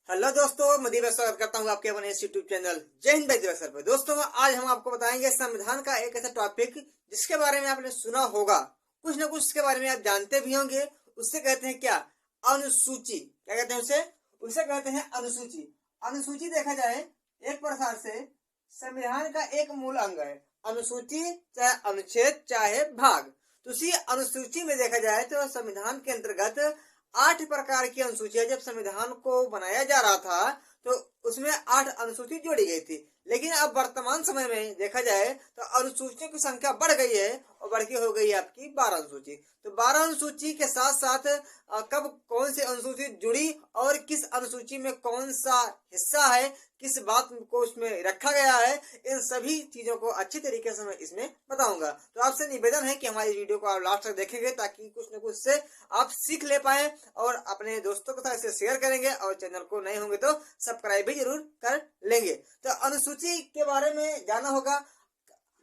Hello दोस्तों, मैं दिवस स्वागत करता हूँ आपके अपने यूट्यूब चैनल जय हिंद भाई दिवस सर पे। दोस्तों, आज हम आपको बताएंगे संविधान का एक ऐसा टॉपिक जिसके बारे में आपने सुना होगा, कुछ ना कुछ इसके बारे में आप जानते भी होंगे। उससे कहते हैं क्या? अनुसूची। क्या कहते हैं उसे? उसे कहते हैं अनुसूची। अनुसूची देखा जाए एक प्रकार से संविधान का एक मूल अंग है। अनुसूची चाहे अनुच्छेद चाहे भाग, तो उसी अनुसूची में देखा जाए तो संविधान के अंतर्गत 8 प्रकार की अनुसूचियां जब संविधान को बनाया जा रहा था तो उसमें 8 अनुसूची जोड़ी गई थी। लेकिन अब वर्तमान समय में देखा जाए तो अनुसूचियों की संख्या बढ़ गई है और बढ़ के हो गई है आपकी 12 अनुसूची। तो 12 अनुसूची के साथ साथ कब कौन सी अनुसूची जुड़ी और किस अनुसूची में कौन सा हिस्सा है, किस बात को उसमें रखा गया है, इन सभी चीजों को अच्छी तरीके से मैं इसमें बताऊंगा। तो आपसे निवेदन है कि हमारी वीडियो को आप लास्ट तक देखेंगे ताकि कुछ न कुछ से आप सीख ले पाए और अपने दोस्तों के साथ इसे शेयर करेंगे और चैनल को नए होंगे तो सब्सक्राइब भी जरूर कर लेंगे। तो अनुसूची के बारे में जाना होगा।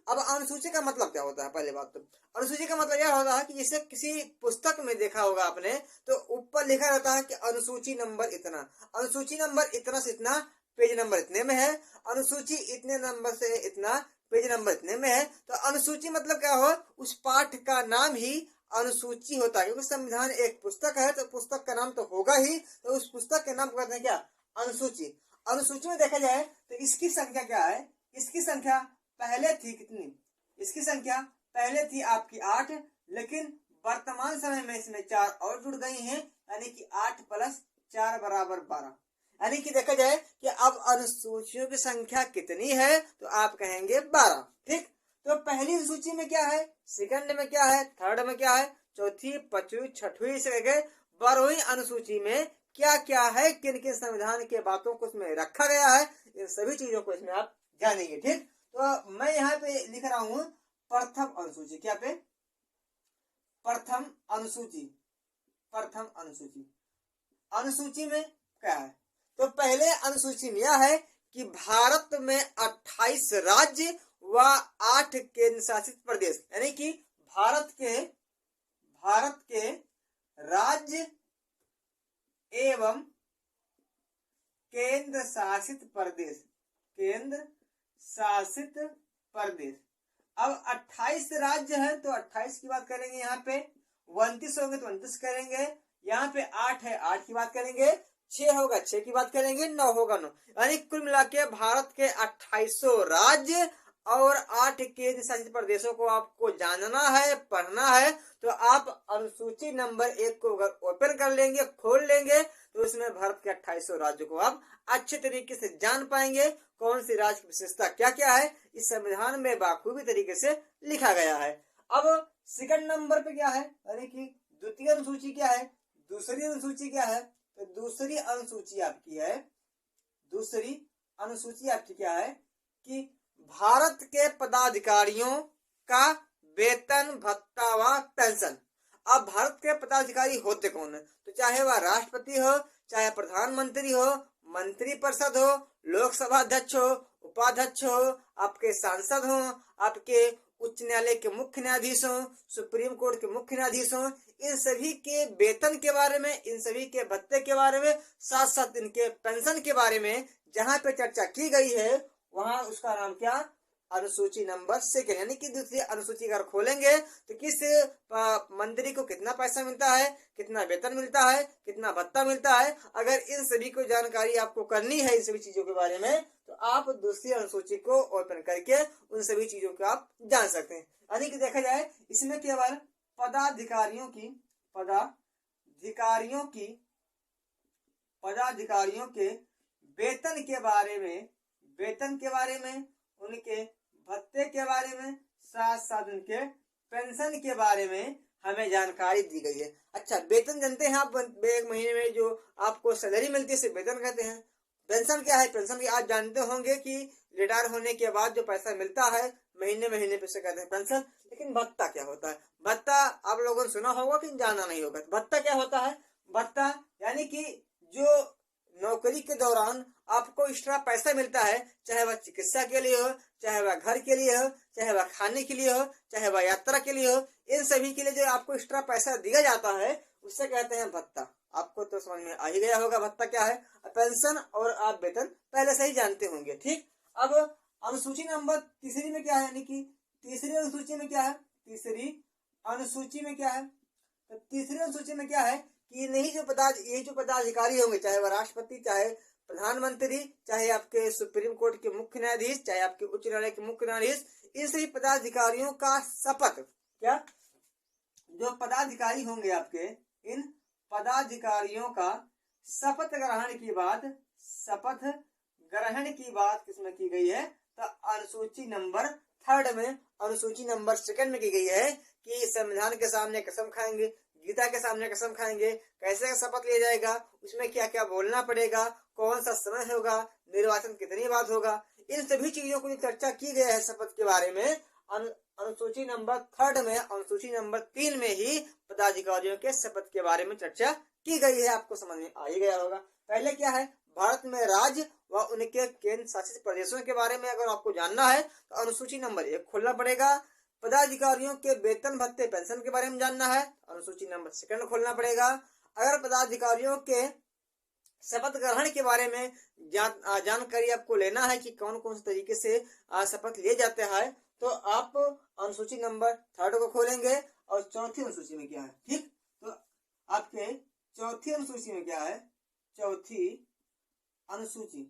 अब अनुसूची का मतलब क्या होता है? पहले बात तो अनुसूची का मतलब यह होता है कि जैसे किसी पुस्तक में देखा होगा आपने तो ऊपर लिखा रहता है कि अनुसूची नंबर इतना, अनुसूची नंबर इतना से इतना, पेज नंबर इतने में है, अनुसूची इतने नंबर से इतना, पेज नंबर इतने में है। तो अनुसूची मतलब क्या हो? उस पाठ का नाम ही अनुसूची होता है, क्योंकि संविधान एक पुस्तक है तो पुस्तक का नाम तो होगा ही, तो उस पुस्तक के नाम को कहते हैं क्या? अनुसूची। अनुसूची में देखा जाए तो इसकी संख्या क्या है? इसकी संख्या पहले थी कितनी? इसकी संख्या पहले थी आपकी 8, लेकिन वर्तमान समय में इसमें 4 और जुड़ गई हैं, यानी कि 8 + 4 = 12। यानी कि देखा जाए कि अब अनुसूचियों की संख्या कितनी है तो आप कहेंगे 12। ठीक, तो पहली अनुसूची में क्या है, सेकंड में क्या है, थर्ड में क्या है, चौथी, पांचवी, छठवीं से लेकर 12वीं अनुसूची में क्या क्या है, किन किन संविधान के बातों को उसमें रखा गया है, इन सभी चीजों को इसमें आप जानेंगे। ठीक, तो मैं यहाँ पे लिख रहा हूँ प्रथम अनुसूची। क्या पे? प्रथम अनुसूची। प्रथम अनुसूची। अनुसूची में क्या है? तो पहले अनुसूची में यह है कि भारत में 28 राज्य व 8 केंद्र शासित प्रदेश, यानी कि भारत के राज्य एवं केंद्र शासित प्रदेश, केंद्र शासित प्रदेश। अब 28 राज्य है तो 28 की बात करेंगे, यहाँ पे 29 होंगे तो 29 करेंगे, यहाँ पे 8 है 8 की बात करेंगे, 6 होगा 6 की बात करेंगे, 9 होगा 9। यानी कुल मिला के भारत के 2800 राज्य और 8 केंद्र शासित प्रदेशों को आपको जानना है, पढ़ना है। तो आप अनुसूची नंबर 1 को अगर ओपन कर लेंगे, खोल लेंगे, तो उसमें भारत के 2800 राज्यों को आप अच्छे तरीके से जान पाएंगे। कौन सी राज्य की विशेषता क्या क्या है, इस संविधान में बाखूबी तरीके से लिखा गया है। अब सेकंड नंबर पे क्या है, यानी कि द्वितीय अनुसूची क्या है, दूसरी अनुसूची क्या है? तो दूसरी अनुसूची आपकी है, दूसरी अनुसूची आपकी क्या है कि भारत के पदाधिकारियों का वेतन, भत्ता व पेंशन। अब भारत के पदाधिकारी होते कौन है? तो चाहे वह राष्ट्रपति हो, चाहे प्रधानमंत्री हो, मंत्री परिषद हो, लोकसभा अध्यक्ष हो, उपाध्यक्ष हो, आपके सांसद हो, आपके उच्च न्यायालय के मुख्य न्यायाधीश हो, सुप्रीम कोर्ट के मुख्य न्यायाधीश हो, इन सभी के वेतन के बारे में, इन सभी के भत्ते के बारे में, साथ साथ इनके पेंशन के बारे में जहां पे चर्चा की गई है वहां उसका नाम क्या? अनुसूची नंबर 2, यानी कि दूसरी अनुसूची अगर खोलेंगे तो किस मंत्री को कितना पैसा मिलता है, कितना वेतन मिलता है, कितना भत्ता मिलता है, अगर इन सभी को जानकारी आपको करनी है इन सभी चीजों के बारे में, तो आप दूसरी अनुसूची को ओपन करके उन सभी चीजों को आप जान सकते हैं। यानी कि देखा जाए इसमें केवल पदाधिकारियों के वेतन के बारे में, उनके भत्ते के बारे में, साथ साथ उनके पेंशन के बारे में हमें जानकारी दी गई है। अच्छा, वेतन जानते हैं आप? एक महीने में जो आपको सैलरी मिलती है इसे वेतन कहते हैं। पेंशन क्या है? पेंशन भी आप जानते होंगे कि रिटायर होने के बाद जो पैसा मिलता है महीने पे से कहते हैं पेंशन। लेकिन भत्ता क्या होता है? भत्ता आप लोगों ने सुना होगा कि जाना नहीं होगा। भत्ता क्या होता है? भत्ता यानी कि जो नौकरी के दौरान आपको एक्स्ट्रा पैसा मिलता है, चाहे वह चिकित्सा के लिए हो, चाहे वह घर के लिए हो, चाहे वह खाने के लिए हो, चाहे वह यात्रा के लिए हो, इन सभी के लिए जो आपको एक्स्ट्रा पैसा दिया जाता है उससे कहते हैं भत्ता। आपको तो समझ में आ ही गया होगा भत्ता क्या है। पेंशन और आप वेतन पहले से ही जानते होंगे। ठीक, अब अनुसूची नंबर तीसरी में क्या है, यानी कि तीसरी अनुसूची में क्या है, तीसरी अनुसूची में क्या है, तो तीसरी अनुसूची में क्या है कि ये जो पदाधिकारी होंगे, चाहे वह राष्ट्रपति, चाहे प्रधानमंत्री, चाहे आपके सुप्रीम कोर्ट के मुख्य न्यायाधीश, चाहे आपके उच्च न्यायालय के मुख्य न्यायाधीश, इन सभी पदाधिकारियों का शपथ, क्या, जो पदाधिकारी होंगे आपके, इन पदाधिकारियों का शपथ ग्रहण की बात किसमें की गई है, तो अनुसूची नंबर 3 में, अनुसूची नंबर 2 में की गई है कि संविधान के सामने कसम खाएंगे, गीता के सामने कसम खाएंगे, कैसे शपथ लिया जाएगा, उसमें क्या क्या बोलना पड़ेगा, कौन सा समय होगा, निर्वाचन कितनी बार होगा, इन सभी चीजों की चर्चा की गई है शपथ के बारे में अनुसूची नंबर 3 में। अनुसूची नंबर 3 में ही पदाधिकारियों के शपथ के बारे में चर्चा की गई है। आपको समझ में आ ही गया होगा। पहले क्या है, भारत में राज्य व उनके केंद्र शासित प्रदेशों के बारे में अगर आपको जानना है तो अनुसूची नंबर 1 खोलना पड़ेगा। पदाधिकारियों के वेतन भत्ते पेंशन के बारे में जानना है, अनुसूची नंबर 2 खोलना पड़ेगा। अगर पदाधिकारियों के शपथ ग्रहण के बारे में जानकारी आपको लेना है कि कौन कौन से तरीके से शपथ लिए जाते हैं, तो आप अनुसूची नंबर 3 को खोलेंगे। और चौथी अनुसूची में क्या है, ठीक, तो आपके चौथी अनुसूची में क्या है, चौथी अनुसूची,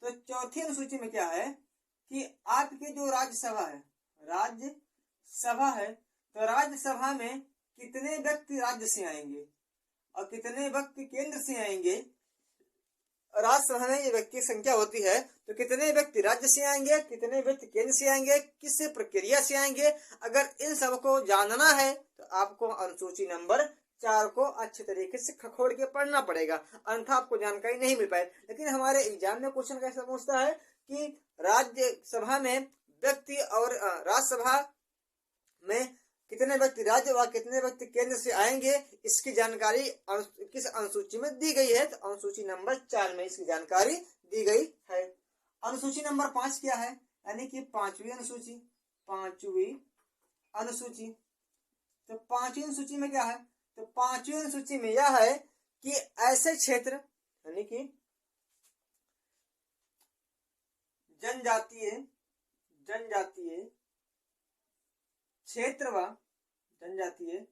तो चौथी अनुसूची में क्या है कि आपके जो राज्यसभा है, तो राज्यसभा में कितने व्यक्ति राज्य से आएंगे और कितने व्यक्ति केंद्र से आएंगे। राज्यसभा में ये व्यक्ति संख्या होती है, तो कितने व्यक्ति राज्य से आएंगे, कितने व्यक्ति केंद्र से आएंगे, किस प्रक्रिया से आएंगे, अगर इन सब को जानना है तो आपको अनुसूची नंबर 4 को अच्छे तरीके से खखोड़ के पढ़ना पड़ेगा, अन्यथा आपको जानकारी नहीं मिल पाए। लेकिन हमारे एग्जाम में क्वेश्चन कैसा पूछता है कि राज्यसभा में व्यक्ति और राज्यसभा में कितने व्यक्ति राज्य व कितने व्यक्ति केंद्र से आएंगे, इसकी जानकारी किस अनुसूची में दी गई है, तो अनुसूची नंबर 4 में इसकी जानकारी दी गई है। अनुसूची नंबर 5 क्या है, यानी कि पांचवी अनुसूची, तो पांचवी अनुसूची में क्या है, तो पांचवी अनुसूची में यह है कि ऐसे क्षेत्र, यानी कि जनजातीय क्षेत्र व जनजातीय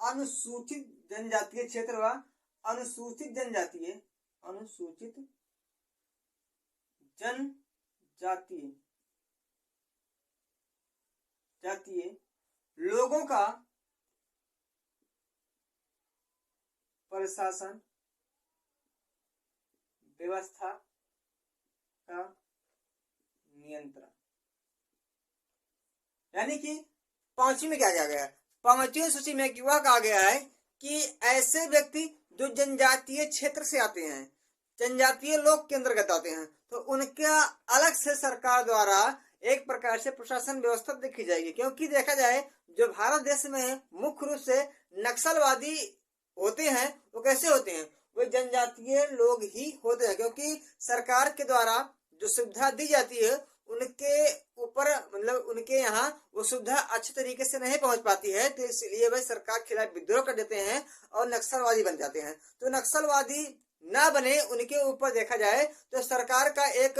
अनुसूचित जनजातीय क्षेत्र व अनुसूचित जनजातीय लोगों का प्रशासन व्यवस्था का नियंत्रण, यानी कि पांचवी में क्या कहा गया है, पांचवी सूची में वह कहा गया है कि ऐसे व्यक्ति जो जनजातीय क्षेत्र से आते हैं, जनजातीय लोग के अंतर्गत आते हैं, तो उनका अलग से सरकार द्वारा एक प्रकार से प्रशासन व्यवस्था देखी जाएगी। क्योंकि देखा जाए जो भारत देश में मुख्य रूप से नक्सलवादी होते हैं वो कैसे होते हैं, वो जनजातीय लोग ही होते हैं, क्योंकि सरकार के द्वारा जो सुविधा दी जाती है उनके ऊपर, मतलब उनके यहाँ वो सुविधा अच्छे तरीके से नहीं पहुंच पाती है, तो इसलिए वह सरकार के खिलाफ विद्रोह कर देते हैं और नक्सलवादी बन जाते हैं। तो नक्सलवादी ना बने उनके ऊपर देखा जाए तो सरकार का एक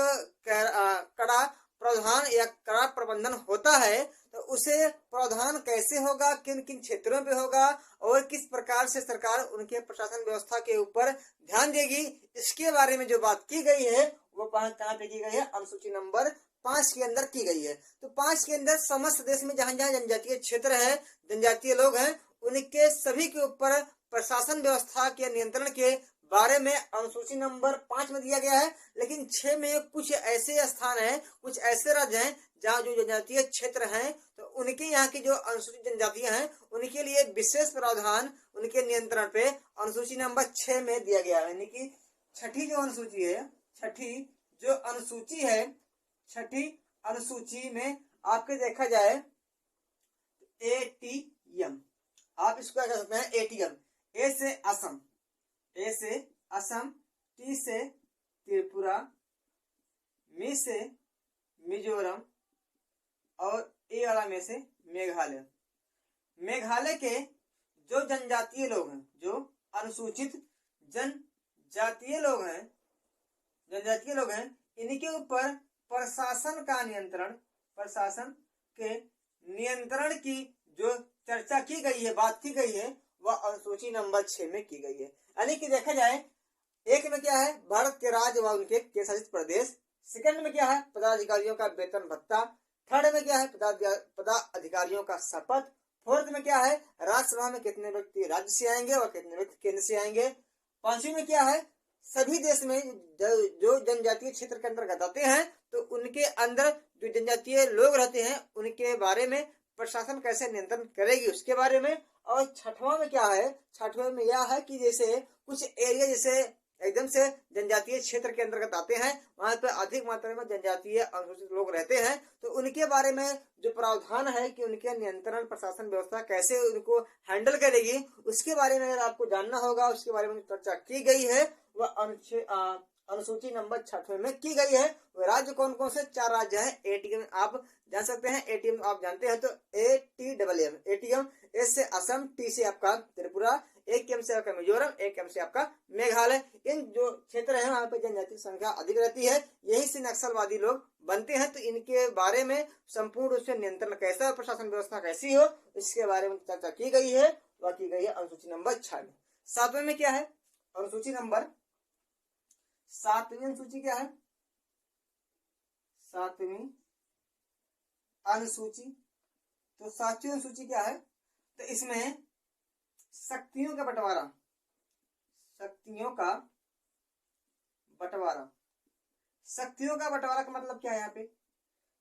कड़ा प्रावधान या कड़ा प्रबंधन होता है। तो उसे प्रावधान कैसे होगा, किन किन क्षेत्रों पे होगा और किस प्रकार से सरकार उनके प्रशासन व्यवस्था के ऊपर ध्यान देगी, इसके बारे में जो बात की गई है वो कहाँ पे की गई है, अनुसूची नंबर 5 के अंदर की गई है। तो 5 के अंदर समस्त देश में जहां जहां जनजातीय क्षेत्र है, जनजातीय लोग हैं, उनके सभी के ऊपर प्रशासन व्यवस्था के नियंत्रण के बारे में अनुसूची नंबर 5 में दिया गया है। लेकिन 6 में कुछ ऐसे स्थान है, कुछ ऐसे राज्य हैं जहाँ जो जनजातीय क्षेत्र हैं, तो उनके यहाँ की जो अनुसूचित जनजातियां हैं उनके लिए विशेष प्रावधान उनके नियंत्रण पे अनुसूची नंबर 6 में दिया गया है। यानी कि छठी जो अनुसूची में आपके देखा जाए एटीएम, आप इसको क्या कह सकते हैं, एटीएम, ए से असम, टी से त्रिपुरा, मी से मिजोरम और ए वाला में से मेघालय। मेघालय के जो जनजातीय लोग हैं, जो अनुसूचित जनजातीय लोग हैं, इनके ऊपर प्रशासन के नियंत्रण की जो चर्चा की गई है, बात की गई है, वह अनुसूची नंबर 6 में की गई है। यानी कि देखा जाए, एक में क्या है, भारत के राज्य व उनके केंद्रशासित प्रदेश। सेकंड में क्या है, पदाधिकारियों का वेतन भत्ता। थर्ड में क्या है, पदाधिकारियों का शपथ। फोर्थ में क्या है, राज्यसभा में कितने व्यक्ति राज्य से आएंगे और कितने व्यक्ति केंद्र से आएंगे। पांचवी में क्या है, सभी देश में जो जनजातीय क्षेत्र के अंतर्गत आते हैं, तो उनके अंदर जो जनजातीय लोग रहते हैं, उनके बारे में प्रशासन कैसे नियंत्रण करेगी, उसके बारे में। और छठवां में क्या है, छठवें में यह है कि जैसे कुछ एरिया जैसे एकदम से जनजातीय क्षेत्र के अंतर्गत आते हैं, वहां पर अधिक मात्रा में जनजातीय अनुसूचित लोग रहते हैं, तो उनके बारे में जो प्रावधान है कि उनके नियंत्रण प्रशासन व्यवस्था कैसे उनको हैंडल करेगी, उसके बारे में अगर आपको जानना होगा, उसके बारे में चर्चा की गई है, वह अनुसूची नंबर 6 में की गई है। राज्य कौन कौन से? 4 राज्य हैं। एटीएम आप जान सकते हैं, एटीएम आप जानते हैं तो ATMM, एटीएम। एस से असम, टी से आपका त्रिपुरा, एक एम से आपका मिजोरम, एक एम से आपका मेघालय। इन जो क्षेत्र है वहां पे जनजाति संख्या अधिक रहती है, यही से नक्सलवादी लोग बनते हैं। तो इनके बारे में संपूर्ण रूप से नियंत्रण कैसा और प्रशासन व्यवस्था कैसी हो, इसके बारे में चर्चा की गई है, वह की गई है अनुसूची नंबर 6 में। 7वें में क्या है, अनुसूची नंबर 7वीं अनुसूची क्या है, 7वीं अनुसूची। तो 7वीं अनुसूची क्या है, तो इसमें शक्तियों का बंटवारा, शक्तियों का बंटवारा। शक्तियों का बंटवारा का मतलब क्या है, यहाँ पे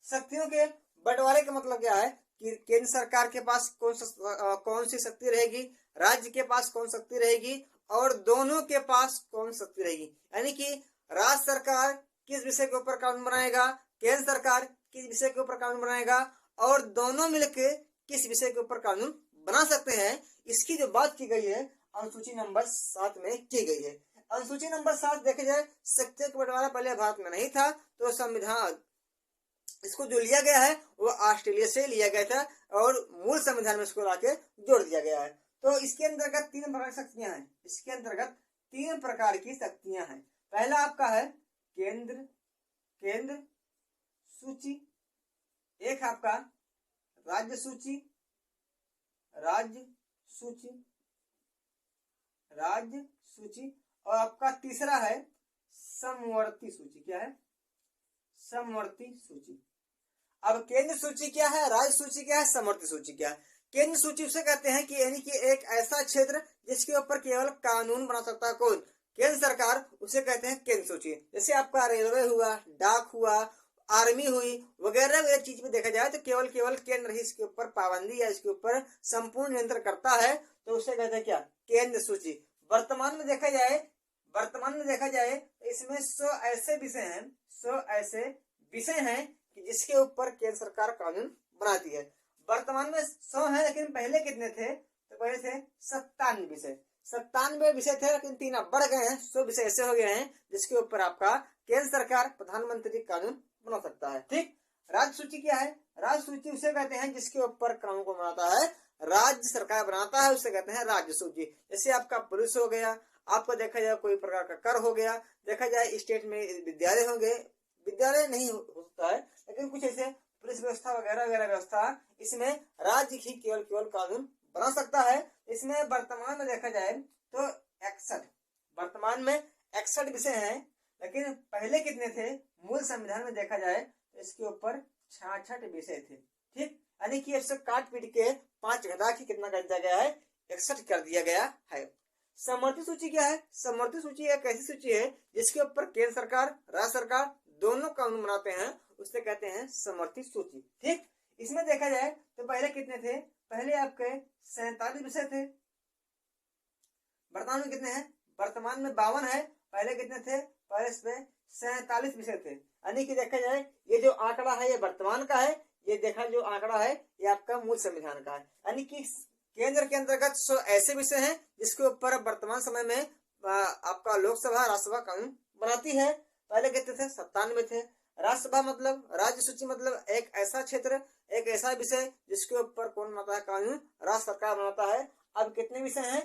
शक्तियों के बंटवारे का मतलब क्या है कि केंद्र सरकार के पास कौन सी शक्ति रहेगी, राज्य के पास कौन शक्ति रहेगी, और दोनों के पास कौन शक्ति रहेगी। यानी कि राज्य सरकार किस विषय के ऊपर कानून बनाएगा, केंद्र सरकार किस विषय के ऊपर कानून बनाएगा, और दोनों मिलकर किस विषय के ऊपर कानून बना सकते हैं, इसकी जो बात की गई है अनुसूची नंबर 7 में की गई है। अनुसूची नंबर 7 देखे जाए, शक्तियों का बंटवारा पहले भारत में नहीं था, तो संविधान इसको जो लिया गया है वो ऑस्ट्रेलिया से लिया गया था और मूल संविधान में इसको लाके जोड़ दिया गया है। तो इसके अंतर्गत 3 प्रकार की शक्तियां हैं, इसके अंतर्गत 3 प्रकार की शक्तियां हैं। पहला आपका है केंद्र सूची, एक आपका राज्य सूची, और आपका तीसरा है समवर्ती सूची। क्या है? समवर्ती सूची। अब केंद्र सूची क्या है, राज्य सूची क्या है, समवर्ती सूची क्या है? केंद्र सूची उसे कहते हैं कि यानी कि एक ऐसा क्षेत्र जिसके ऊपर केवल कानून बना सकता है कौन? केंद्र सरकार, उसे कहते हैं केंद्र सूची। जैसे आपका रेलवे हुआ, डाक हुआ, आर्मी हुई, वगैरह चीज में देखा जाए तो केवल केंद्र ही इसके ऊपर पाबंदी या इसके ऊपर संपूर्ण नियंत्रण करता है, तो उसे कहते हैं क्या? केंद्र सूची। वर्तमान में देखा जाए तो इसमें 100 ऐसे विषय हैं कि जिसके ऊपर केंद्र सरकार कानून बनाती है। वर्तमान में 100 है, लेकिन पहले कितने थे? तो पहले थे 97 विषय थे, लेकिन 3 अब बढ़ गए हैं। 100 विषय ऐसे हो गए हैं जिसके ऊपर आपका केंद्र सरकार, प्रधानमंत्री कानून बना सकता है। ठीक। राज्य सूची क्या है? राज्य सूची उसे कहते हैं जिसके ऊपर कानून को बनाता है राज्य सरकार बनाता है, उसे कहते हैं राज्य सूची। जैसे आपका पुलिस हो गया, आपको देखा जाए कोई प्रकार का कर हो गया, देखा जाए स्टेट में विद्यालय होंगे, विद्यालय नहीं हो सकता है, लेकिन कुछ ऐसे पुलिस व्यवस्था वगैरह व्यवस्था, इसमें राज्य ही केवल कानून बना सकता है। इसमें वर्तमान में देखा जाए तो 61 विषय हैं, लेकिन पहले कितने थे? मूल संविधान में देखा जाए तो इसके ऊपर 66 विषय थे। ठीक। यानी कि इससे काट पीट के 5 घटा के कितना कर दिया गया है? 61 कर दिया गया है। समवर्ती सूची क्या है? समवर्ती सूची एक ऐसी सूची है जिसके ऊपर केंद्र सरकार, राज्य सरकार दोनों कानून बनाते हैं, उससे कहते हैं समवर्ती सूची। ठीक। इसमें देखा जाए तो पहले कितने थे? पहले आपके 47 विषय थे। वर्तमान में कितने हैं? वर्तमान में 52 है। पहले कितने थे? पहले इसमें 47 विषय थे। यानी कि देखा जाए ये जो आंकड़ा है ये वर्तमान का है, ये देखा जो आंकड़ा है ये आपका मूल संविधान का है। यानी कि केंद्र के अंतर्गत 100 ऐसे विषय हैं जिसके ऊपर वर्तमान समय में आपका लोकसभा, राज्यसभा कानून बनाती है। पहले कितने थे? 97 थे। राज्यसभा मतलब, राज्य सूची मतलब एक ऐसा क्षेत्र, एक ऐसा विषय जिसके ऊपर कौन बनाता है कानून? राज्य सरकार बनाता है। अब कितने विषय हैं?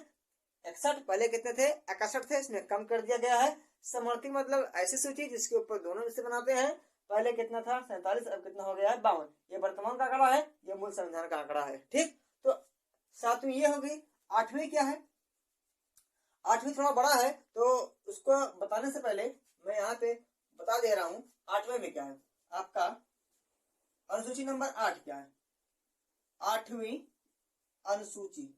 61। पहले कितने थे? 61 थे, इसमें कम कर दिया गया है। समवर्ती मतलब ऐसी सूची जिसके ऊपर दोनों विषय बनाते हैं। पहले कितना था? 47, अब कितना हो गया है? 52। ये वर्तमान का आंकड़ा है, ये मूल संविधान का आंकड़ा है। ठीक, तो 7वीं ये होगी। 8वीं क्या है? 8वीं थोड़ा बड़ा है, तो उसको बताने से पहले मैं यहाँ पे बता दे रहा हूँ 8वें में क्या है। आपका अनुसूची नंबर 8 क्या है? 8वीं अनुसूची,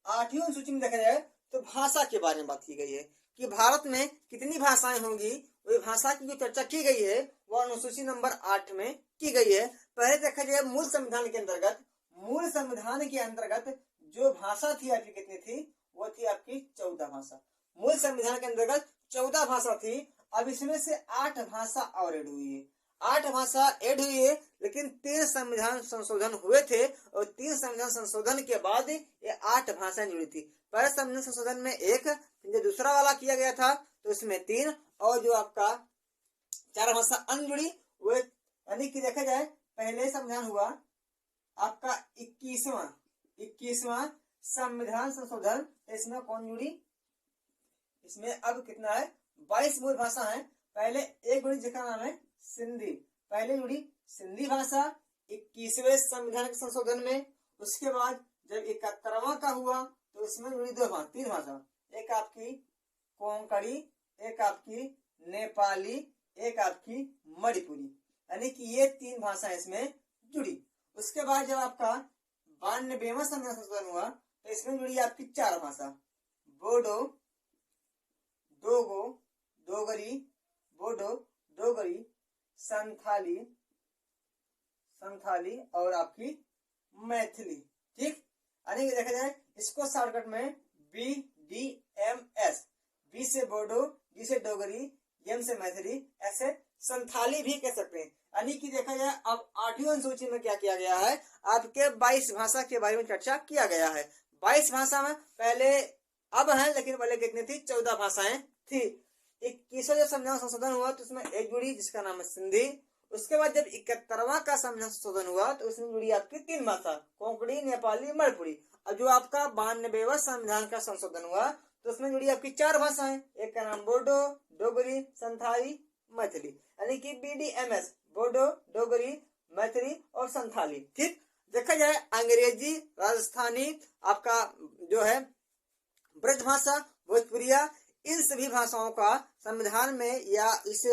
8वीं अनुसूची में देखा जाए तो भाषा के बारे में बात की गई है कि भारत में कितनी भाषाएं होंगी। वही भाषा की जो चर्चा की गई है वो अनुसूची नंबर 8 में की गई है। पहले देखा जाए मूल संविधान के अंतर्गत, मूल संविधान के अंतर्गत जो भाषा थी आपकी कितनी थी? वो थी आपकी 14 भाषा। मूल संविधान के अंतर्गत 14 भाषा थी। अब इसमें से 8 भाषा और ऐड हुई है। 8 भाषा ऐड हुई है, लेकिन 3 संविधान संशोधन हुए थे और 3 संविधान संशोधन के बाद ये 8 भाषाएं जुड़ी थी। पहले संविधान संशोधन में 1, जो दूसरा वाला किया गया था तो इसमें 3, और जो आपका 4 भाषा अन्य जुड़ी वो, यानी कि देखा जाए पहले संविधान हुआ आपका 21वां संविधान संशोधन। इसमें कौन जुड़ी? इसमें अब कितना है? 22 मूल भाषा है। पहले एक जुड़ी जिसका नाम है सिंधी, पहले जुड़ी सिंधी भाषा 21वें संविधान के संशोधन में। उसके बाद जब 71वां का हुआ तो उसमें जुड़ी 3 भाषा, एक आपकी कोंकणी, एक आपकी नेपाली, एक आपकी मणिपुरी, यानी कि ये 3 भाषाएं इसमें जुड़ी। उसके बाद जब आपका 92वां संविधान संशोधन हुआ तो इसमें जुड़ी आपकी 4 भाषा, बोडो, डोगरी, संथाली और आपकी मैथिली। ठीक, यानी कि देखा जाए इसको शॉर्टकट में BDMS, बी से बोडो, डी से डोगरी, एम से मैथिली, ऐसे संथाली भी कह सकते हैं। यानी कि देखा जाए अब 8वीं अनुसूची में क्या किया गया है? आपके 22 भाषा के बारे में चर्चा किया गया है। 22 भाषा में पहले अब है, लेकिन पहले कितनी थी? 14 भाषाएं थी। 21वां जब संविधान संशोधन हुआ तो उसमें एक जुड़ी जिसका नाम है सिंधी। उसके बाद जब 71वां का संविधान संशोधन हुआ तो उसमें जुड़ी आपकी 3 भाषा, कोंकणी, नेपाली, मणिपुरी। और जो आपका 92वां संविधान का संशोधन हुआ तो उसमें जुड़ी आपकी 4 भाषाएं, एक का नाम बोडो, डोगरी, संथाली, मैथिली, यानी कि BDMS, बोडो, डोगरी, मैथिली और संथाली। ठीक, देखा जाए अंग्रेजी, राजस्थानी, आपका जो है ब्रज भाषा, भोजपुरिया, इन सभी भाषाओं का संविधान में या इस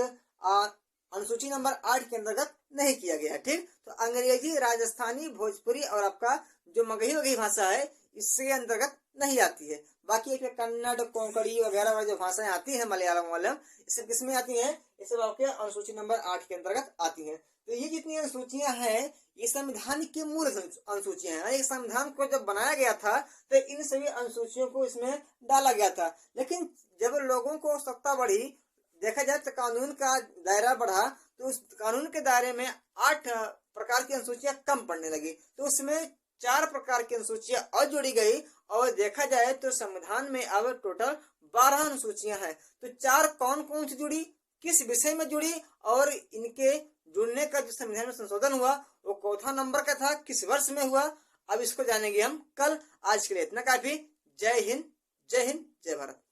अनुसूची नंबर 8 के अंतर्गत नहीं किया गया है। ठीक, तो अंग्रेजी, राजस्थानी, भोजपुरी और आपका जो मगही भाषा है इसके अंतर्गत नहीं आती है। बाकी एक कन्नड़, कोंकणी वगैरह जो भाषाएं आती है, मलयालम वालम, इससे किसमें आती हैं? इस सब आपके अनुसूची नंबर 8 के अंतर्गत आती हैं। तो ये जितनी अनुसूचियां हैं ये संविधान की मूल अनुसूचियां हैं। एक संविधान को जब बनाया गया था तो इन सभी अनुसूचियों को इसमें डाला गया था, लेकिन जब लोगों को आवश्यकता बढ़ी, देखा जाए तो कानून का दायरा बढ़ा, तो उस कानून के दायरे में 8 प्रकार की अनुसूचियां कम पड़ने लगी, तो उसमें 4 प्रकार की अनुसूचियां और जोड़ी गई। और देखा जाए तो संविधान में अब टोटल 12 अनुसूचियां हैं। तो 4 कौन कौन सी जुड़ी, किस विषय में जुड़ी, और इनके जुड़ने का जो संविधान में संशोधन हुआ वो कौथा नंबर का था, किस वर्ष में हुआ, अब इसको जानेंगे हम कल। आज के लिए इतना काफी। जय हिंद, जय भारत।